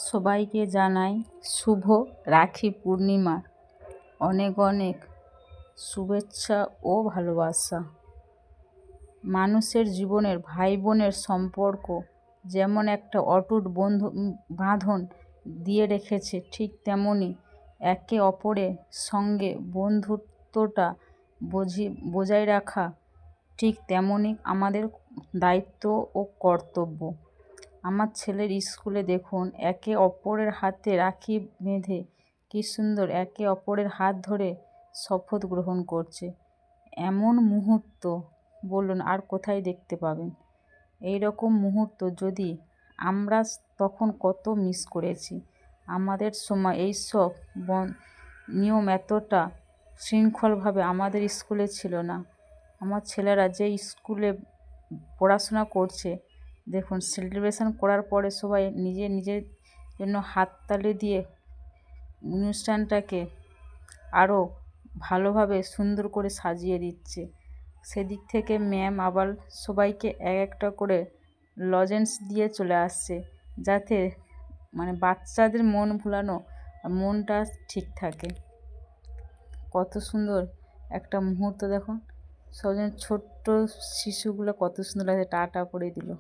সবাইকে জানাই শুভ রাখি পূর্ণিমার অনেক অনেক শুভেচ্ছা ও ভালোবাসা। মানুষের জীবনের ভাই বোনের সম্পর্ক যেমন একটা অটুট বাঁধন দিয়ে রেখেছে, ঠিক তেমনি একে অপরের সঙ্গে বন্ধুত্বটা বজায় রাখা ঠিক তেমনই আমাদের দায়িত্ব ও কর্তব্য। আমার ছেলের স্কুলে দেখুন, একে অপরের হাতে রাখি বেঁধে কি সুন্দর একে অপরের হাত ধরে শপথ গ্রহণ করছে। এমন মুহূর্ত বলুন আর কোথায় দেখতে পাবেন? এই রকম মুহূর্ত যদি আমরা তখন কত মিস করেছি। আমাদের সময় এইসব নিয়ম এতটা শৃঙ্খলভাবে আমাদের স্কুলে ছিল না। আমার ছেলেরা যে স্কুলে পড়াশোনা করছে, দেখুন সেলিব্রেশন করার পরে সবাই নিজের জন্য হাততালি দিয়ে অনুষ্ঠানটাকে আরও ভালোভাবে সুন্দর করে সাজিয়ে দিচ্ছে। সেদিক থেকে ম্যাম আবার সবাইকে এক একটা করে লজেন্স দিয়ে চলে আসছে, যাতে বাচ্চাদের মন ভোলানো মনটা ঠিক থাকে। কত সুন্দর একটা মুহূর্ত দেখুন, সজন ছোট্ট শিশুগুলো কত সুন্দর লাগে, টাটা করে দিল।